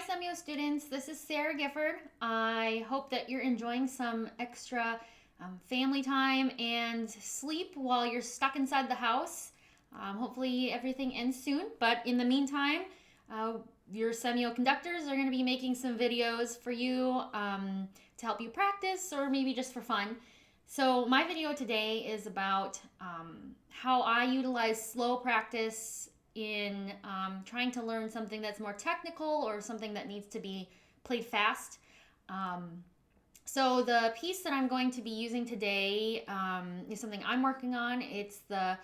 Semio students, this is Sarah Gifford. I hope that you're enjoying some extra family time and sleep while you're stuck inside the house. Hopefully everything ends soon, but in the meantime, your Semio conductors are going to be making some videos for you to help you practice or maybe just for fun. So my video today is about how I utilize slow practice in trying to learn something that's more technical or something that needs to be played fast. So the piece that I'm going to be using today is something I'm working on. It's the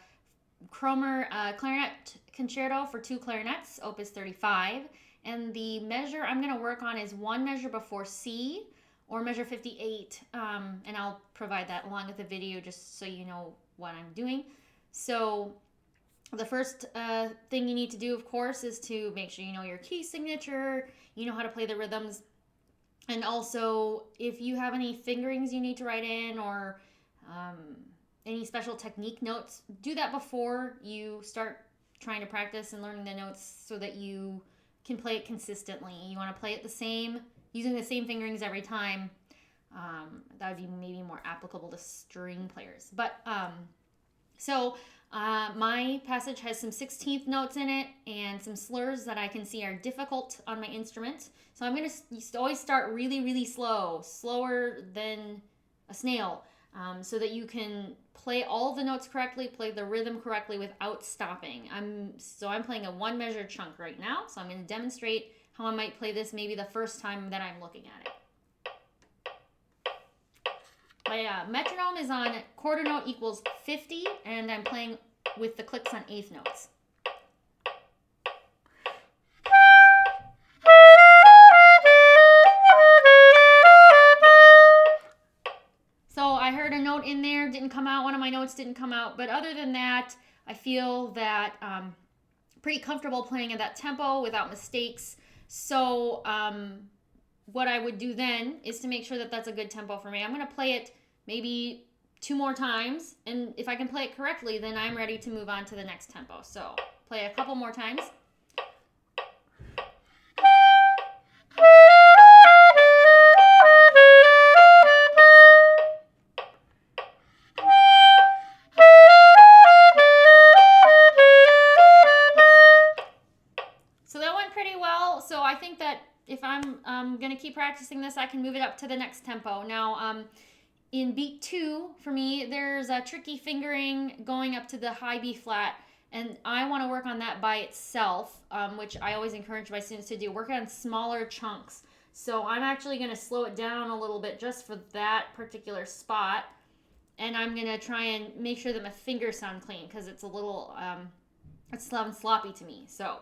Kromer Clarinet Concerto for 2 clarinets, Opus 35. And the measure I'm going to work on is 1 measure before C, or measure 58, and I'll provide that along with the video just so you know what I'm doing. So the first thing you need to do, of course, is to make sure you know your key signature, you know how to play the rhythms, and also if you have any fingerings you need to write in or any special technique notes, do that before you start trying to practice and learning the notes so that you can play it consistently. You want to play it the same, using the same fingerings every time. That would be maybe more applicable to string players. But my passage has some 16th notes in it and some slurs that I can see are difficult on my instrument. So I'm going to always start really, really slow, slower than a snail, so that you can play all the notes correctly, play the rhythm correctly without stopping. I'm playing a 1 measure chunk right now, so I'm going to demonstrate how I might play this maybe the first time that I'm looking at it. My metronome is on quarter note equals 50, and I'm playing with the clicks on 8th notes. So I heard a note in there, didn't come out, one of my notes didn't come out, but other than that, I feel that pretty comfortable playing at that tempo without mistakes. So what I would do then is to make sure that that's a good tempo for me. I'm going to play it maybe 2 more times, and if I can play it correctly, then I'm ready to move on to the next tempo. So play a couple more times. So that went pretty well. So I think that if I'm going to keep practicing this, I can move it up to the next tempo. Now, in beat 2, for me, there's a tricky fingering going up to the high B flat, and I want to work on that by itself, which I always encourage my students to do. Work on smaller chunks. So I'm actually going to slow it down a little bit just for that particular spot, and I'm going to try and make sure that my fingers sound clean because it's a little, it's sounding sloppy to me. So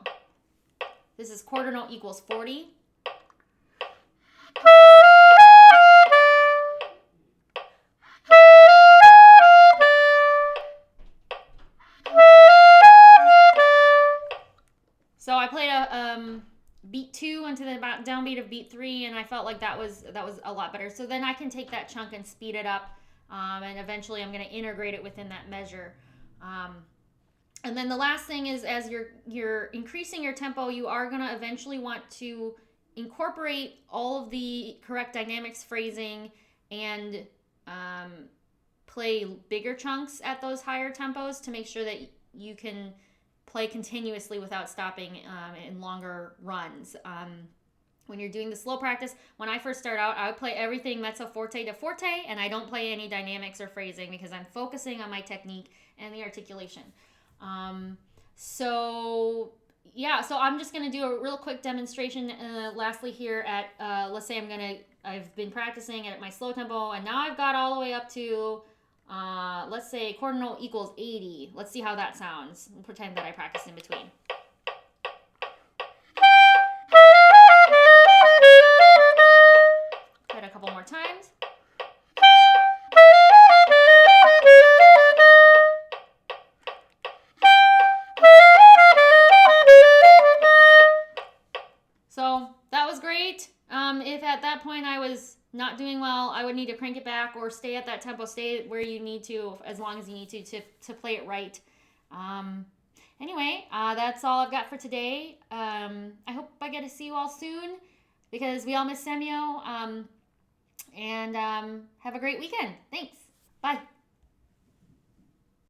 this is quarter note equals 40. So I played a beat 2 into the downbeat of beat 3, and I felt like that was a lot better. So then I can take that chunk and speed it up, and eventually I'm going to integrate it within that measure. And then the last thing is, as you're increasing your tempo, you are going to eventually want to incorporate all of the correct dynamics phrasing and play bigger chunks at those higher tempos to make sure that you can play continuously without stopping in longer runs. When you're doing the slow practice, when I first start out, I would play everything mezzo forte to forte, and I don't play any dynamics or phrasing because I'm focusing on my technique and the articulation. So I'm just going to do a real quick demonstration lastly here at, let's say I've been practicing at my slow tempo, and now I've got all the way up to let's say quarter note equals 80. Let's see how that sounds. We'll pretend that I practice in between. Play it a couple more times. So that was great. If at that point I was not doing well, I would need to crank it back or stay at that tempo, stay where you need to, as long as you need to play it right. Anyway, that's all I've got for today. I hope I get to see you all soon. because we all miss Samuel. And have a great weekend. Thanks. Bye.